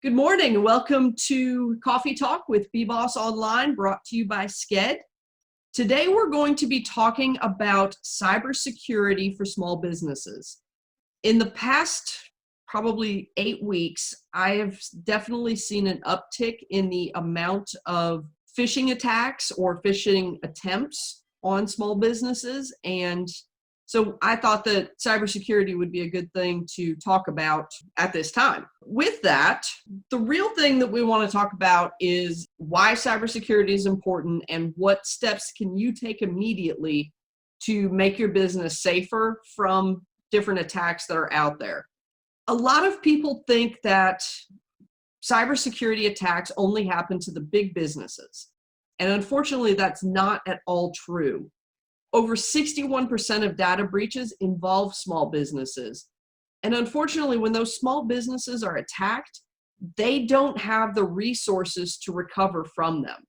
Good morning and welcome to Coffee Talk with BBoss Online, brought to you by Sked. Today we're going to be talking about cybersecurity for small businesses. In the past probably 8 weeks, I have definitely seen an uptick in the amount of phishing attacks or phishing attempts on small businesses, and so I thought that cybersecurity would be a good thing to talk about at this time. With that, the real thing that we want to talk about is why cybersecurity is important and what steps can you take immediately to make your business safer from different attacks that are out there. A lot of people think that cybersecurity attacks only happen to the big businesses. And unfortunately, that's not at all true. Over 61% of data breaches involve small businesses. And unfortunately, when those small businesses are attacked, they don't have the resources to recover from them.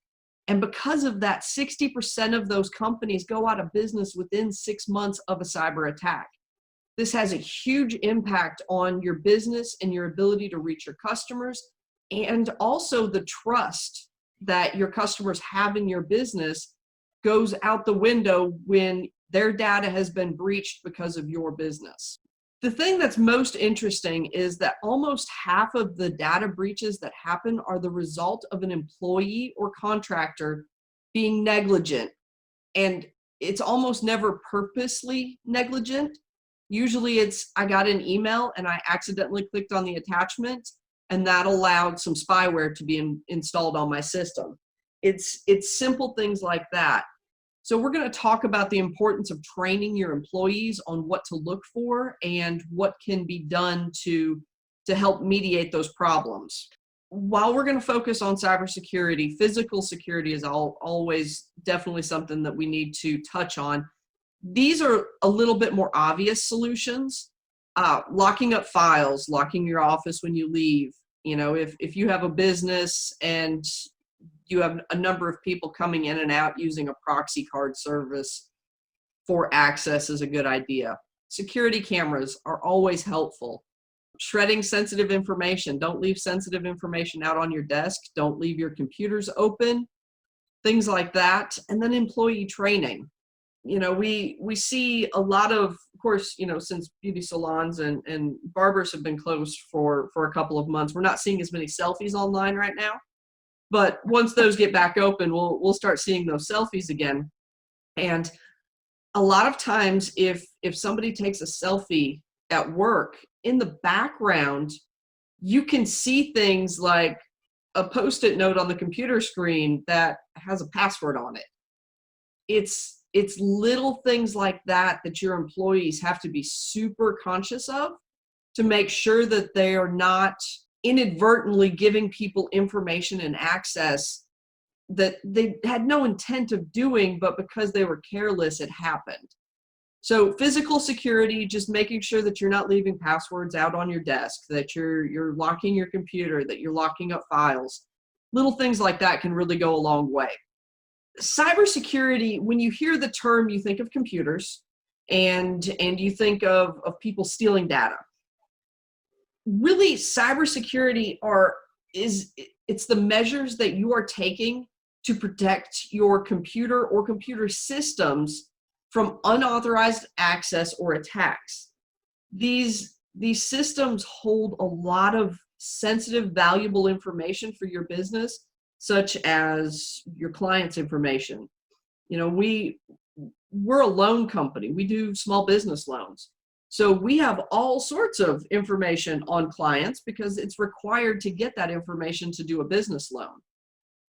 And because of that, 60% of those companies go out of business within 6 months of a cyber attack. This has a huge impact on your business and your ability to reach your customers, and also the trust that your customers have in your business goes out the window when their data has been breached because of your business. The thing that's most interesting is that almost half of the data breaches that happen are the result of an employee or contractor being negligent. And it's almost never purposely negligent. Usually it's, I got an email and I accidentally clicked on the attachment and that allowed some spyware to be installed on my system. It's simple things like that. So we're going to talk about the importance of training your employees on what to look for and what can be done to help mediate those problems. While we're going to focus on cybersecurity, physical security is always definitely something that we need to touch on. These are a little bit more obvious solutions. Locking up files, locking your office when you leave. You know, if you have a business and you have a number of people coming in and out, using a proxy card service for access is a good idea. Security cameras are always helpful. Shredding sensitive information. Don't leave sensitive information out on your desk. Don't leave your computers open. Things like that. And then employee training. You know, we see a lot of course, you know, since beauty salons and barbers have been closed for a couple of months, we're not seeing as many selfies online right now. But once those get back open, we'll start seeing those selfies again. And a lot of times, if somebody takes a selfie at work, in the background, you can see things like a Post-it note on the computer screen that has a password on it. It's little things like that that your employees have to be super conscious of to make sure that they are not inadvertently giving people information and access that they had no intent of doing, but because they were careless, it happened. So physical security, just making sure that you're not leaving passwords out on your desk, that you're locking your computer, that you're locking up files. Little things like that can really go a long way. Cybersecurity, when you hear the term, you think of computers and you think of people stealing data. Really, cybersecurity it's the measures that you are taking to protect your computer or computer systems from unauthorized access or attacks. These systems hold a lot of sensitive, valuable information for your business, such as your client's information. You know, we're a loan company. We do small business loans. So we have all sorts of information on clients because it's required to get that information to do a business loan.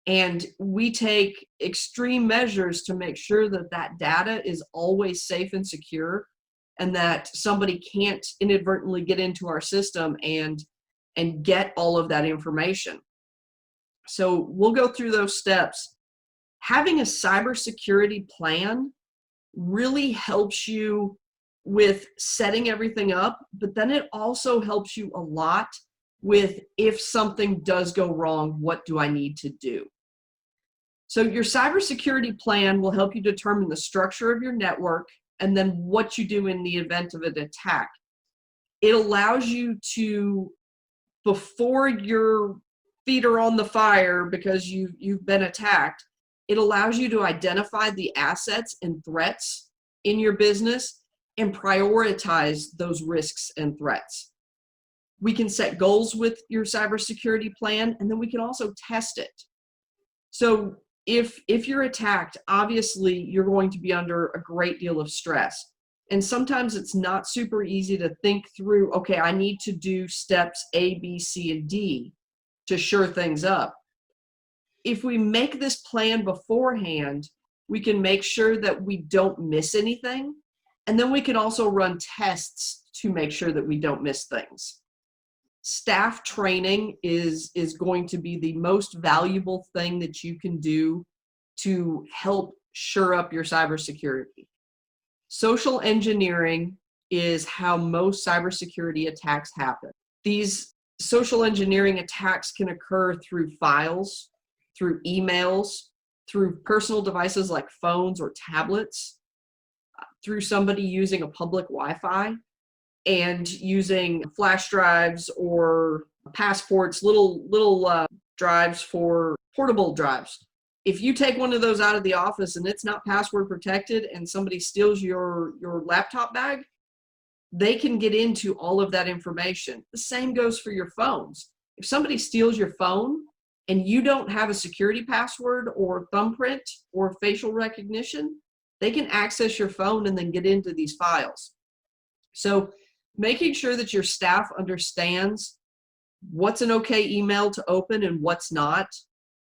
And we take extreme measures to make sure that that data is always safe and secure and that somebody can't inadvertently get into our system and get all of that information. So we'll go through those steps. Having a cybersecurity plan really helps you with setting everything up, but then it also helps you a lot with if something does go wrong, what do I need to do? So your cybersecurity plan will help you determine the structure of your network and then what you do in the event of an attack. It allows you to before your feet are on the fire because you've been attacked, it allows you to identify the assets and threats in your business and prioritize those risks and threats. We can set goals with your cybersecurity plan, and then we can also test it. So if you're attacked, obviously you're going to be under a great deal of stress. And sometimes it's not super easy to think through, okay, I need to do steps A, B, C, and D to shore things up. If we make this plan beforehand, we can make sure that we don't miss anything. And then we can also run tests to make sure that we don't miss things. Staff training is going to be the most valuable thing that you can do to help shore up your cybersecurity. Social engineering is how most cybersecurity attacks happen. These social engineering attacks can occur through files, through emails, through personal devices like phones or tablets, through somebody using a public Wi-Fi and using flash drives or passports, little drives for portable drives. If you take one of those out of the office and it's not password protected and somebody steals your laptop bag, they can get into all of that information. The same goes for your phones. If somebody steals your phone and you don't have a security password or thumbprint or facial recognition, they can access your phone and then get into these files. So making sure that your staff understands what's an okay email to open and what's not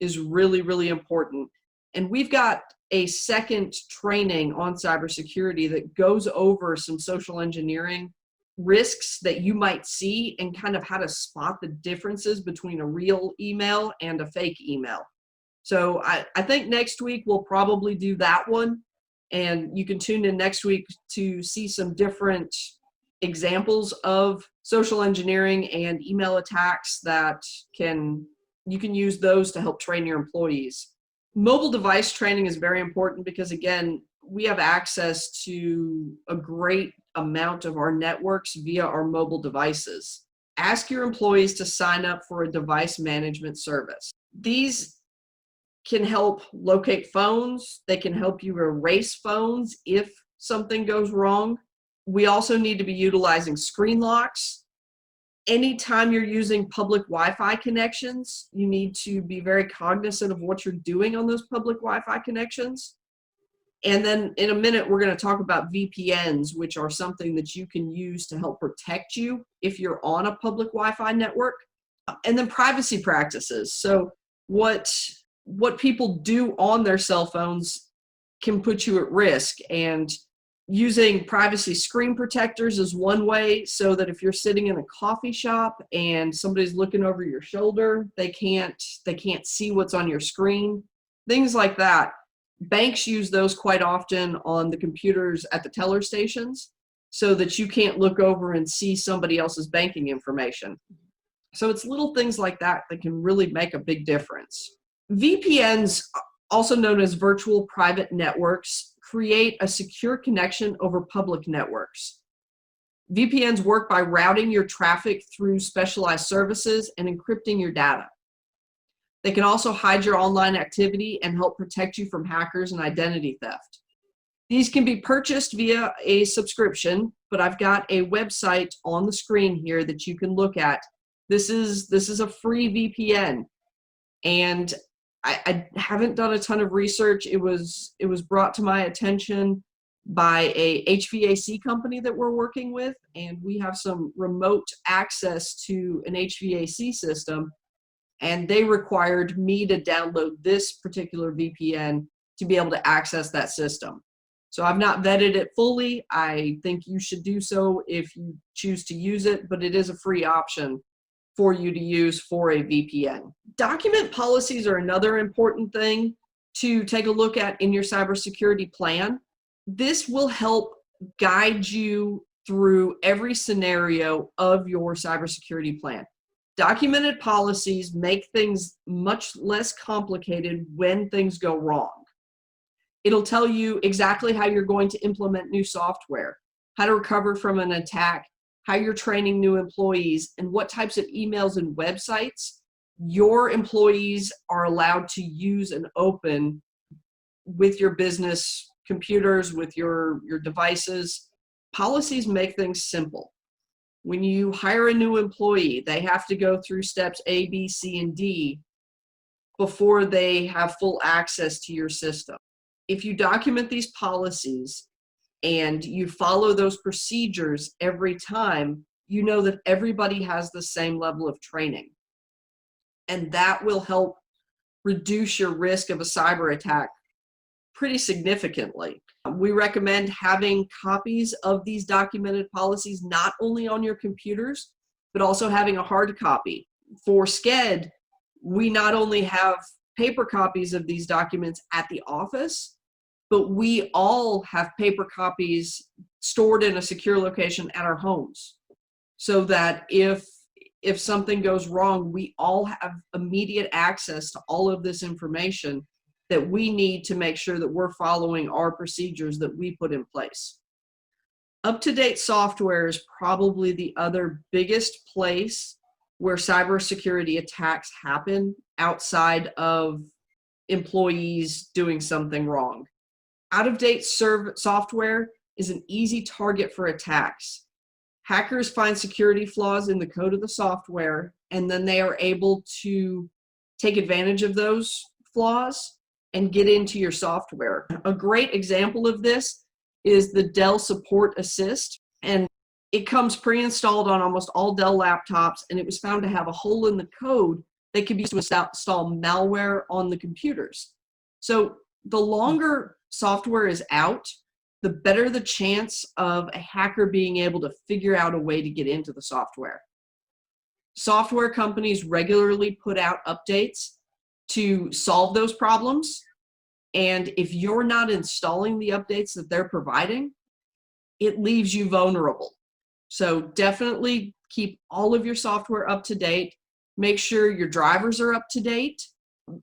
is really, really important. And we've got a second training on cybersecurity that goes over some social engineering risks that you might see and kind of how to spot the differences between a real email and a fake email. So I think next week we'll probably do that one. And you can tune in next week to see some different examples of social engineering and email attacks that you can use those to help train your employees. Mobile device training is very important because, again, we have access to a great amount of our networks via our mobile devices. Ask your employees to sign up for a device management service. These can help locate phones. They can help you erase phones if something goes wrong. We also need to be utilizing screen locks. Anytime you're using public Wi-Fi connections, you need to be very cognizant of what you're doing on those public Wi-Fi connections. And then in a minute, we're going to talk about VPNs, which are something that you can use to help protect you if you're on a public Wi-Fi network. And then privacy practices. So what people do on their cell phones can put you at risk. And using privacy screen protectors is one way, so that if you're sitting in a coffee shop and somebody's looking over your shoulder, they can't see what's on your screen. Things like that. Banks use those quite often on the computers at the teller stations so that you can't look over and see somebody else's banking information. So it's little things like that that can really make a big difference. VPNs, also known as virtual private networks, create a secure connection over public networks. VPNs work by routing your traffic through specialized services and encrypting your data. They can also hide your online activity and help protect you from hackers and identity theft. These can be purchased via a subscription, but I've got a website on the screen here that you can look at. This is a free VPN, and I haven't done a ton of research. It was brought to my attention by a HVAC company that we're working with, and we have some remote access to an HVAC system, and they required me to download this particular VPN to be able to access that system. So I've not vetted it fully. I think you should do so if you choose to use it, but it is a free option for you to use for a VPN. Document policies are another important thing to take a look at in your cybersecurity plan. This will help guide you through every scenario of your cybersecurity plan. Documented policies make things much less complicated when things go wrong. It'll tell you exactly how you're going to implement new software, how to recover from an attack, how you're training new employees, and what types of emails and websites your employees are allowed to use and open with your business computers, with your devices. Policies make things simple. When you hire a new employee, they have to go through steps A, B, C, and D before they have full access to your system. If you document these policies and you follow those procedures every time, you know that everybody has the same level of training. And that will help reduce your risk of a cyber attack pretty significantly. We recommend having copies of these documented policies not only on your computers, but also having a hard copy. For SCED, we not only have paper copies of these documents at the office, but we all have paper copies stored in a secure location at our homes, so that if something goes wrong, we all have immediate access to all of this information that we need to make sure that we're following our procedures that we put in place. Up-to-date software is probably the other biggest place where cybersecurity attacks happen outside of employees doing something wrong. Out-of-date software is an easy target for attacks. Hackers find security flaws in the code of the software, and then they are able to take advantage of those flaws and get into your software. A great example of this is the Dell Support Assist, and it comes pre-installed on almost all Dell laptops, and it was found to have a hole in the code that could be used to install malware on the computers. So the longer software is out, the better the chance of a hacker being able to figure out a way to get into the software. Software companies regularly put out updates to solve those problems, and if you're not installing the updates that they're providing, it leaves you vulnerable. So definitely keep all of your software up to date. Make sure your drivers are up to date,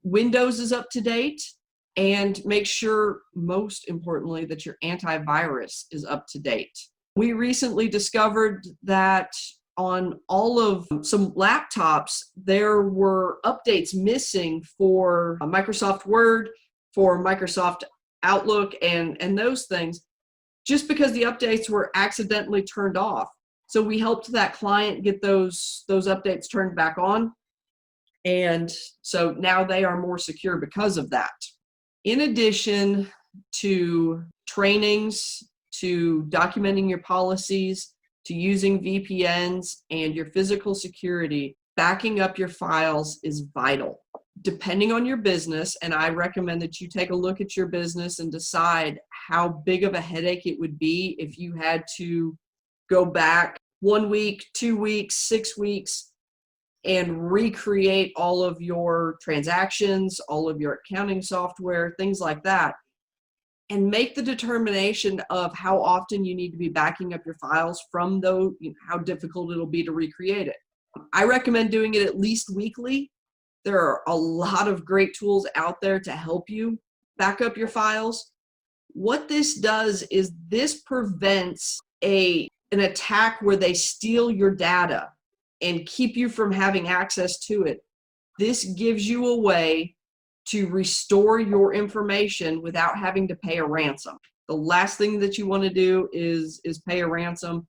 Windows is up to date, and make sure, most importantly, that your antivirus is up to date. We recently discovered that on all of some laptops, there were updates missing for Microsoft Word, for Microsoft Outlook, and those things, just because the updates were accidentally turned off. So we helped that client get those updates turned back on. And so now they are more secure because of that. In addition to trainings, to documenting your policies, to using VPNs and your physical security, backing up your files is vital. Depending on your business, and I recommend that you take a look at your business and decide how big of a headache it would be if you had to go back 1 week, 2 weeks, 6 weeks, and recreate all of your transactions, all of your accounting software, things like that, and make the determination of how often you need to be backing up your files from how difficult it'll be to recreate it. I recommend doing it at least weekly. There are a lot of great tools out there to help you back up your files. What this does is this prevents an attack where they steal your data and keep you from having access to it. This gives you a way to restore your information without having to pay a ransom. The last thing that you want to do is pay a ransom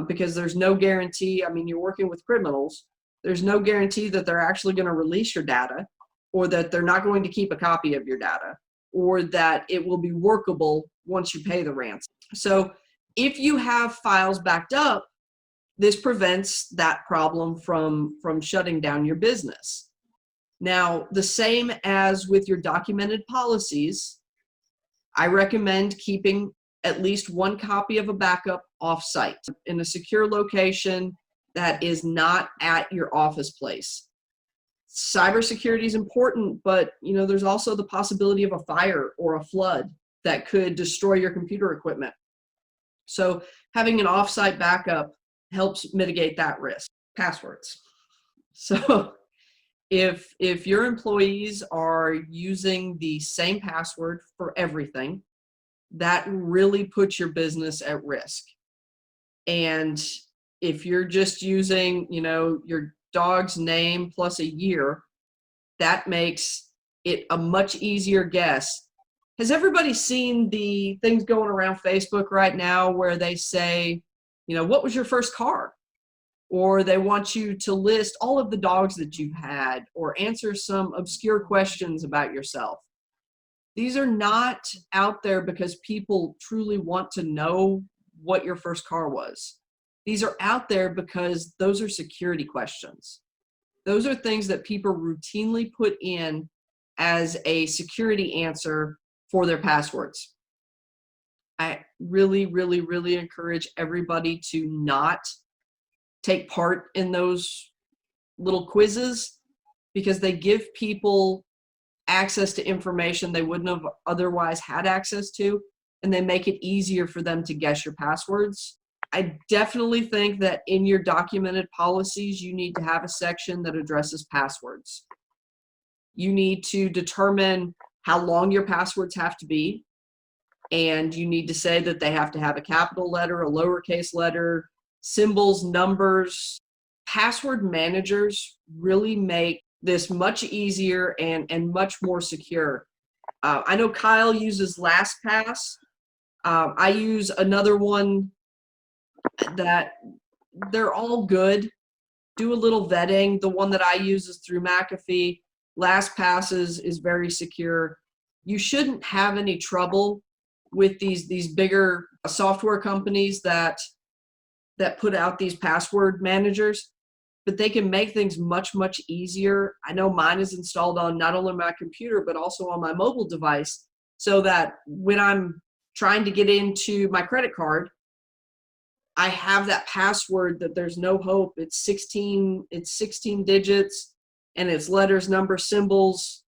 because there's no guarantee. I mean, you're working with criminals. There's no guarantee that they're actually going to release your data, or that they're not going to keep a copy of your data, or that it will be workable once you pay the ransom. So if you have files backed up, this prevents that problem from shutting down your business. Now, the same as with your documented policies, I recommend keeping at least one copy of a backup off-site in a secure location that is not at your office place. Cybersecurity is important, but there's also the possibility of a fire or a flood that could destroy your computer equipment. So having an off-site backup helps mitigate that risk. Passwords. So if your employees are using the same password for everything, that really puts your business at risk. And If you're just using, your dog's name plus a year, that makes it a much easier guess. Has everybody seen the things going around Facebook right now where they say, what was your first car? Or they want you to list all of the dogs that you've had or answer some obscure questions about yourself. These are not out there because people truly want to know what your first car was. These are out there because those are security questions. Those are things that people routinely put in as a security answer for their passwords. I really, really, really encourage everybody to not take part in those little quizzes because they give people access to information they wouldn't have otherwise had access to, and they make it easier for them to guess your passwords. I definitely think that in your documented policies, you need to have a section that addresses passwords. You need to determine how long your passwords have to be, and you need to say that they have to have a capital letter, a lowercase letter, symbols, numbers. Password managers really make this much easier and much more secure. I know Kyle uses LastPass. I use another one that they're all good. Do a little vetting. The one that I use is through McAfee. LastPass is very secure. You shouldn't have any trouble with these bigger software companies that put out these password managers, but they can make things much, much easier. I know mine is installed on not only my computer, but also on my mobile device, so that when I'm trying to get into my credit card, I have that password that there's no hope. It's 16 digits, and it's letters, numbers, symbols.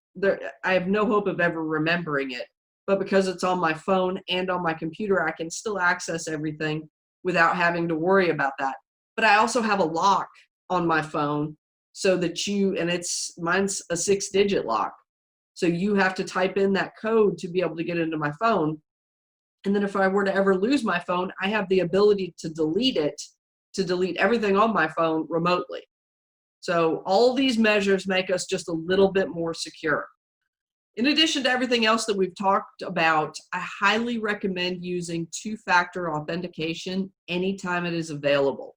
I have no hope of ever remembering it. But because it's on my phone and on my computer, I can still access everything without having to worry about that. But I also have a lock on my phone so that mine's a 6-digit lock. So you have to type in that code to be able to get into my phone. And then if I were to ever lose my phone, I have the ability to delete everything on my phone remotely. So all these measures make us just a little bit more secure. In addition to everything else that we've talked about, I highly recommend using two-factor authentication anytime it is available.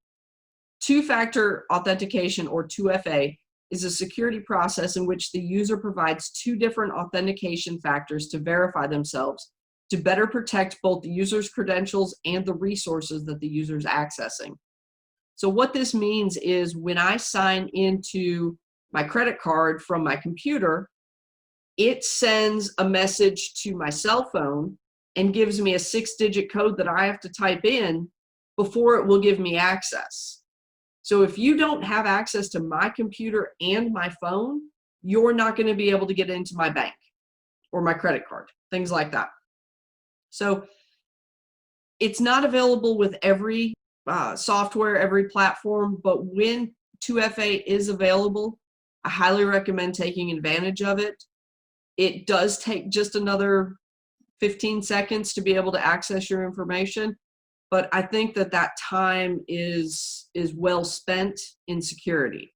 Two-factor authentication, or 2FA, is a security process in which the user provides two different authentication factors to verify themselves to better protect both the user's credentials and the resources that the user is accessing. So what this means is when I sign into my credit card from my computer, it sends a message to my cell phone and gives me a 6-digit code that I have to type in before it will give me access. So if you don't have access to my computer and my phone, you're not going to be able to get into my bank or my credit card, things like that. So it's not available with every software, every platform, but when 2FA is available, I highly recommend taking advantage of it. It does take just another 15 seconds to be able to access your information, but I think that time is well spent in security.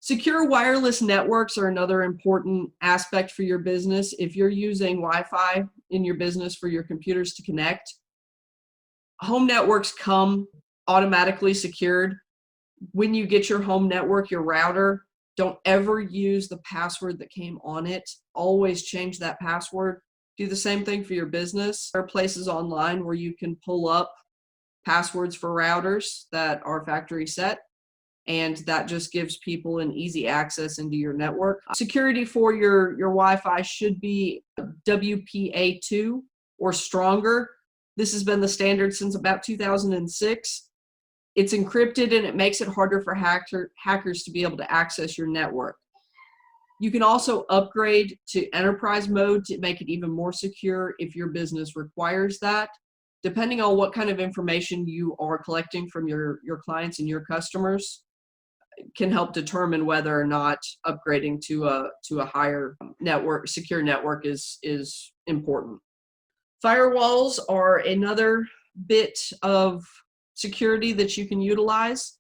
Secure wireless networks are another important aspect for your business. If you're using Wi-Fi in your business for your computers to connect, home networks come automatically secured. When you get your home network, your router, don't ever use the password that came on it. Always change that password. Do the same thing for your business. There are places online where you can pull up passwords for routers that are factory set, and that just gives people an easy access into your network. Security for your Wi-Fi should be WPA2 or stronger. This has been the standard since about 2006. It's encrypted and it makes it harder for hackers to be able to access your network. You can also upgrade to enterprise mode to make it even more secure if your business requires that. Depending on what kind of information you are collecting from your clients and your customers can help determine whether or not upgrading to a higher network, secure network is important. Firewalls are another bit of security that you can utilize.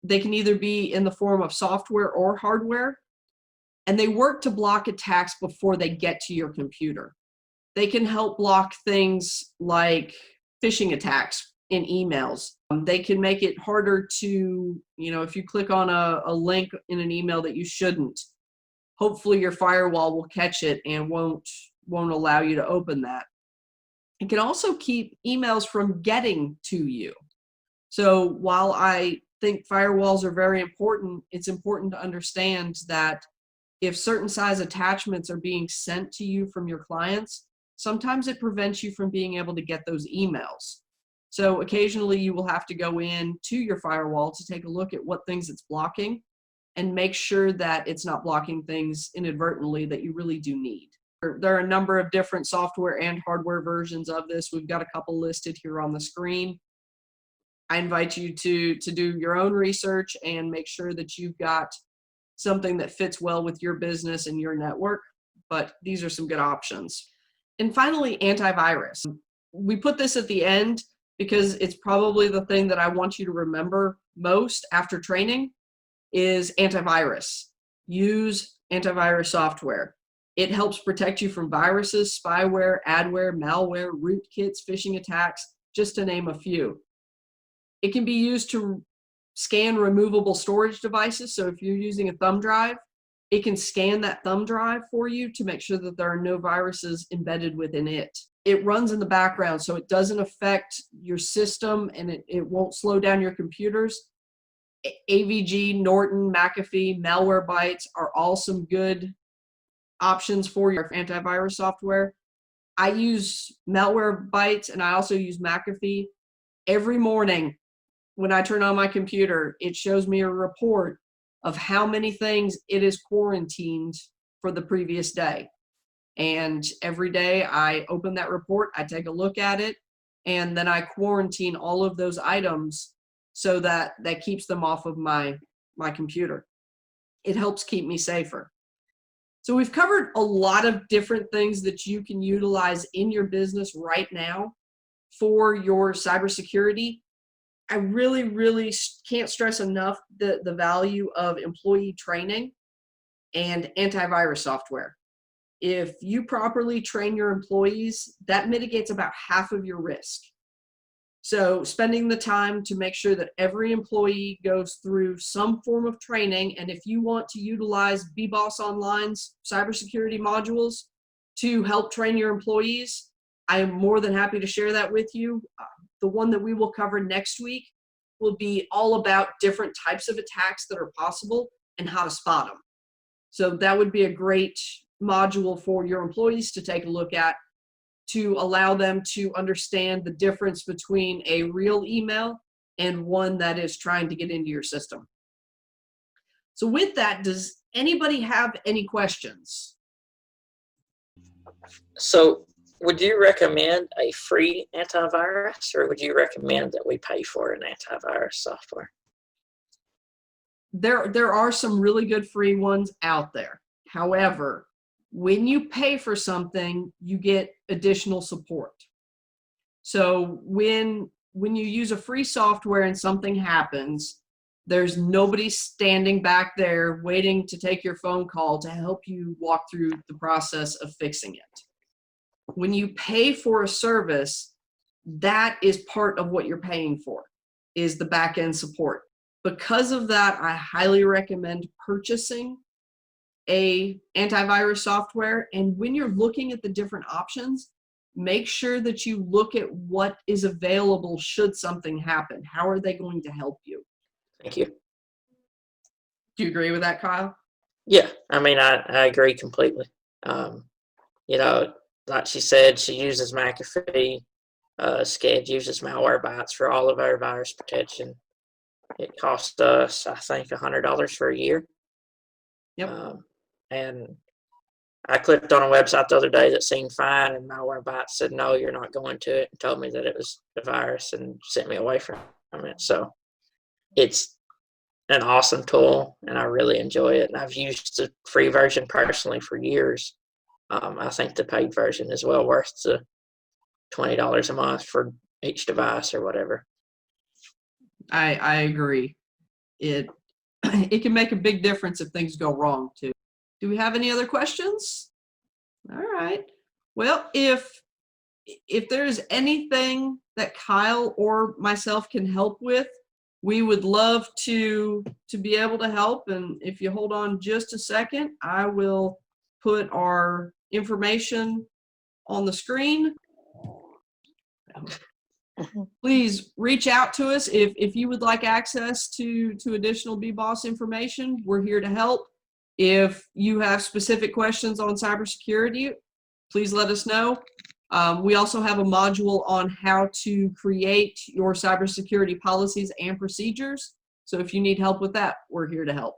They can either be in the form of software or hardware, and they work to block attacks before they get to your computer. They can help block things like phishing attacks in emails. They can make it harder to, if you click on a link in an email that you shouldn't, hopefully your firewall will catch it and won't allow you to open that. It can also keep emails from getting to you. So while I think firewalls are very important, it's important to understand that if certain size attachments are being sent to you from your clients, sometimes it prevents you from being able to get those emails. So occasionally you will have to go in to your firewall to take a look at what things it's blocking and make sure that it's not blocking things inadvertently that you really do need. There are a number of different software and hardware versions of this. We've got a couple listed here on the screen. I invite you to do your own research and make sure that you've got something that fits well with your business and your network, but these are some good options. And finally, antivirus. We put this at the end because it's probably the thing that I want you to remember most after training is antivirus. Use antivirus software. It helps protect you from viruses, spyware, adware, malware, rootkits, phishing attacks, just to name a few. It can be used to scan removable storage devices. So if you're using a thumb drive, it can scan that thumb drive for you to make sure that there are no viruses embedded within it. It runs in the background, so it doesn't affect your system and it won't slow down your computers. AVG, Norton, McAfee, Malwarebytes are all some good options for your antivirus software. I use Malwarebytes and I also use McAfee. Every morning when I turn on my computer, it shows me a report of how many things it is quarantined for the previous day. And every day I open that report, I take a look at it, and then I quarantine all of those items so that keeps them off of my computer. It helps keep me safer. So we've covered a lot of different things that you can utilize in your business right now for your cybersecurity. I really, really can't stress enough the value of employee training and antivirus software. If you properly train your employees, that mitigates about half of your risk. So spending the time to make sure that every employee goes through some form of training, and if you want to utilize BBoss Online's cybersecurity modules to help train your employees, I am more than happy to share that with you. The one that we will cover next week will be all about different types of attacks that are possible and how to spot them. So that would be a great module for your employees to take a look at to allow them to understand the difference between a real email and one that is trying to get into your system. So with that, does anybody have any questions? So would you recommend a free antivirus, or would you recommend that we pay for an antivirus software? There are some really good free ones out there. However, when you pay for something, you get additional support. So when you use a free software and something happens, there's nobody standing back there waiting to take your phone call to help you walk through the process of fixing it. When you pay for a service, that is part of what you're paying for, is the back-end support. Because of that, I highly recommend purchasing a antivirus software. And when you're looking at the different options, make sure that you look at what is available should something happen. How are they going to help you? Thank you. Do you agree with that, Kyle? Yeah, I mean, I agree completely. You know, like she said, she uses McAfee. Sked uses Malwarebytes for all of our virus protection. It cost us, I think, $100 for a year. Yep. And I clicked on a website the other day that seemed fine, and Malwarebytes said, no, you're not going to it, and told me that it was a virus and sent me away from it. So it's an awesome tool, and I really enjoy it. And I've used the free version personally for years. I think the paid version is well worth the $20 a month for each device or whatever. I agree. It it can make a big difference if things go wrong too. Do we have any other questions? All right. Well, if there's anything that Kyle or myself can help with, we would love to be able to help. And if you hold on just a second, I will put our information on the screen. Please reach out to us if you would like access to additional BBOS information. We're here to help. If you have specific questions on cybersecurity, please let us know. We also have a module on how to create your cybersecurity policies and procedures. So if you need help with that, we're here to help.